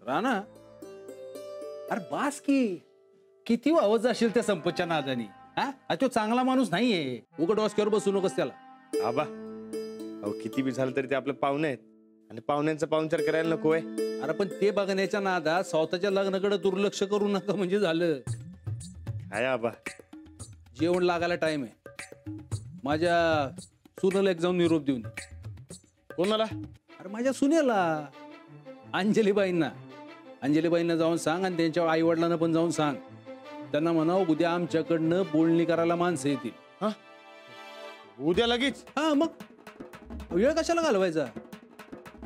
राणा, अरे बास की किती वावत जाशील त्या संपतच्या नादानी. हा, तो चांगला माणूस नाहीये. उघड डोसक्यावर बसू नकोस त्याला. आबा अहो किती बी झालं तरी ते आपले पाहुणे आहेत आणि पाहुण्यांचा पाहुणचार करायला नको आहे. अरे पण ते बघण्याच्या नादात स्वतःच्या लग्नाकडे दुर्लक्ष करू नका म्हणजे झालं. आहे आबा. जेवण लागायला टाइम आहे. माझ्या सुनेला एक जाऊन निरोप देऊन. कोणाला? अरे माझ्या सुनेला, अंजलीबाईंना. अंजलीबाईंना जाऊन सांग आणि त्यांच्या आई वडिलांना पण जाऊन सांग. त्यांना म्हणावं उद्या आमच्याकडनं बोलणी करायला माणसं येतील. हा, उद्या लगेच? हा, मग वेळ कशाला घालवायचा?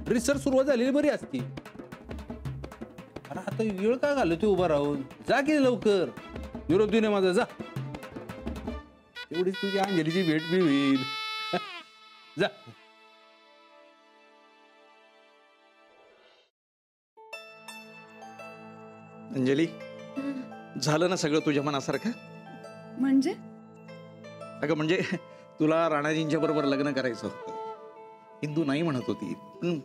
रिसर्च सुरुवात झालेली बरी असती. अरे आता वेळ काय घालवते उभा राहून? जा की लवकर. निरोप देऊ नये माझा, जा. एवढीच तुझी अंजलीची भेट बी होईल. जा. अंजली, झालं ना सगळं तुझ्या मनासारखं? म्हणजे? अगं म्हणजे तुला राणाजींच्या बरोबर लग्न करायचं होतं. इंदू नाही म्हणत होती, पण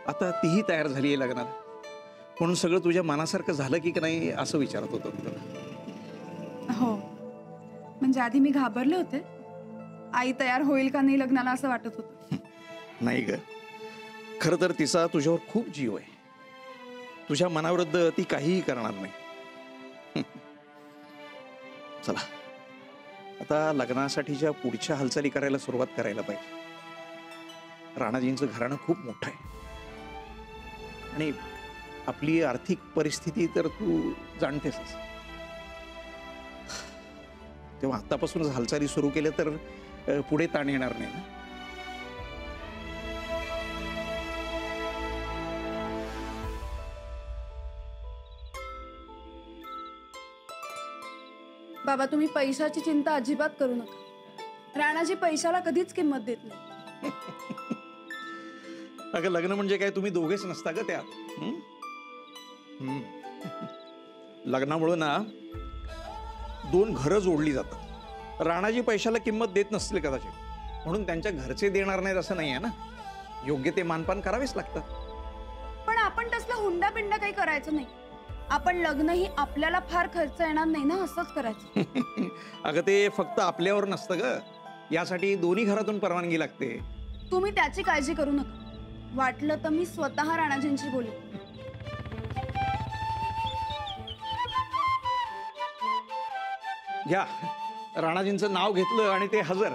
आता तीही तयार झाली आहे लग्नाला. म्हणून सगळं तुझ्या मनासारखं झालं की नाही असं विचारत होतो मी तुला. हो, म्हणजे आधी मी घाबरले होते. आई तयार होईल का नाही लग्नाला असं वाटत होतं. नाही ग, खरं तर तिचा तुझ्यावर खूप जीव आहे. तुझ्या मनाविरुद्ध ती काहीही करणार नाही. चला आता लग्नासाठीच्या पुढच्या हालचाली करायला सुरुवात करायला पाहिजे. राणाजींचं घराणं खूप मोठं आहे आणि आपली आर्थिक परिस्थिती तर तू जाणतेस. तेव्हा आतापासूनच हालचाली सुरू केल्या तर पुढे ताण येणार नाही ना. बाबा, तुम्ही पैशाची चिंता अजिबात करू नका. राणाजी पैशाला कधीच किंमत देत नाही. अगं लग्न म्हणजे काय तुम्ही दोघेच नसता ग त्यात. लग्नामुळे ना दोन घरं जोडली जातात. राणाजी पैशाला किंमत देत नसतील कदाचित, म्हणून त्यांच्या घरचे देणार नाहीत असं नाही आहे ना. योग्य ते मानपान करावेच लागतात. पण आपण तसलं हुंडा पिंडा काही करायचं नाही. आपण लग्न ही आपल्याला फार खर्च येणार नाही ना, असंच करायचं. अगं ते फक्त आपल्यावर नसतं ग, यासाठी दोन्ही घरातून परवानगी लागते. तुम्ही त्याची काळजी करू नका. वाटलं तर मी स्वतः राणाजींशी बोलू. घ्या, राणाजींचं नाव घेतलं आणि ते हजर.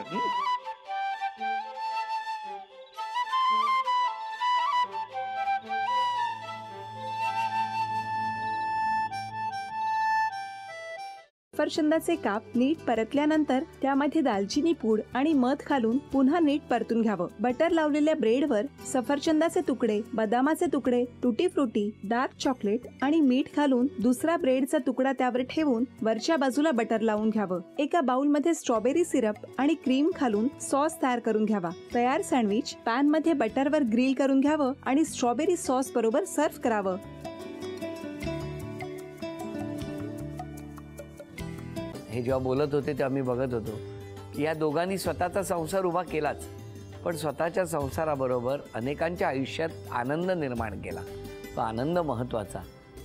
सफरचंदाचे काप नीट परतल्यानंतर त्यामध्ये दालचिनी पूड आणि मध घालून पुन्हा नीट परतून घ्यावं. बटर लावलेल्या ब्रेडवर सफरचंदाचे तुकडे, बदामाचे तुकडे, टुटी फ्रुटी, डार्क चॉकलेट आणि मीठ घालून दुसरा ब्रेडचा तुकडा त्यावर ठेवून वरच्या बाजूला बटर लावून घ्यावं. एका बाउलमध्ये स्ट्रॉबेरी सिरप आणि क्रीम घालून सॉस तयार करून घ्यावा. तयार सँडविच पॅन मध्ये बटरवर ग्रिल करून घ्यावं आणि स्ट्रॉबेरी सॉस बरोबर सर्व्ह करावं. हे जेव्हा बोलत होते तेव्हा मी बघत होतो की या दोघांनी स्वतःचा संसार उभा केलाच, पण स्वतःच्या संसाराबरोबर अनेकांच्या आयुष्यात आनंद निर्माण केला. तो आनंद महत्त्वाचा.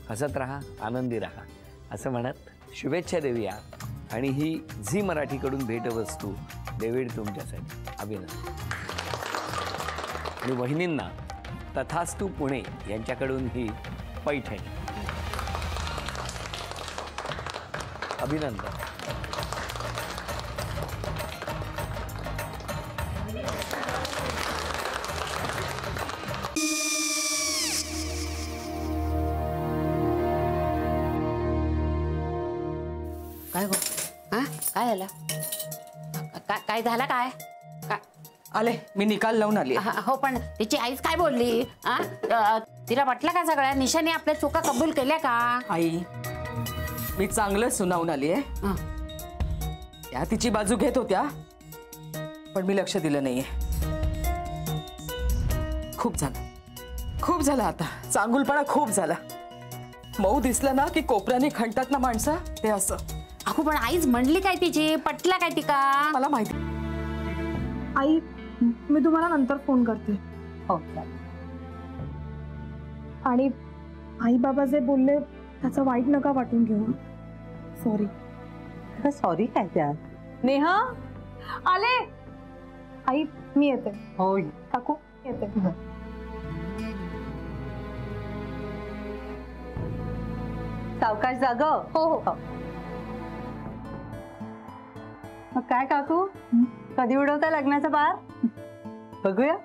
हसत राहा, आनंदी राहा असं म्हणत शुभेच्छा देऊया. आणि ही झी मराठीकडून भेटवस्तू डेव्हिड तुमच्यासाठी. अभिनंदन. आणि वहिनींना तथास्तू पुणे यांच्याकडून ही पैठणी. अभिनंदन. काय गो? हा, काय झालं? काय झालं? काय आले, मी निकाल लावून आली. हो, पण तिची आईच काय बोलली? तिला वाटलं का सगळ्या निशाने आपल्या चुका कबूल केल्या का? आई, मी चांगलं सुनावून आली आहे. त्या तिची बाजू घेत होत्या, पण मी लक्ष दिलं नाहीये. खूप झालं आता. चांगुलपणा खूप झाला. मऊ दिसलं ना की कोपऱ्याने खणतात ना माणसं, ते असं. अगो, पण आईच म्हणली काय तिची? पटला काय तिका? मला माहिती. आई, मी तुम्हाला नंतर फोन करते. हो. आणि आई बाबा जे बोलले त्याचा वाईट नका वाटून घेऊ. सॉरी. सॉरी काय त्यात? नेहा आले. आई मी येते. होय काकू येते. सावकाश जाग. हो हो. मग काय काकू, कधी उडवता लग्नाचा बार? बघूया.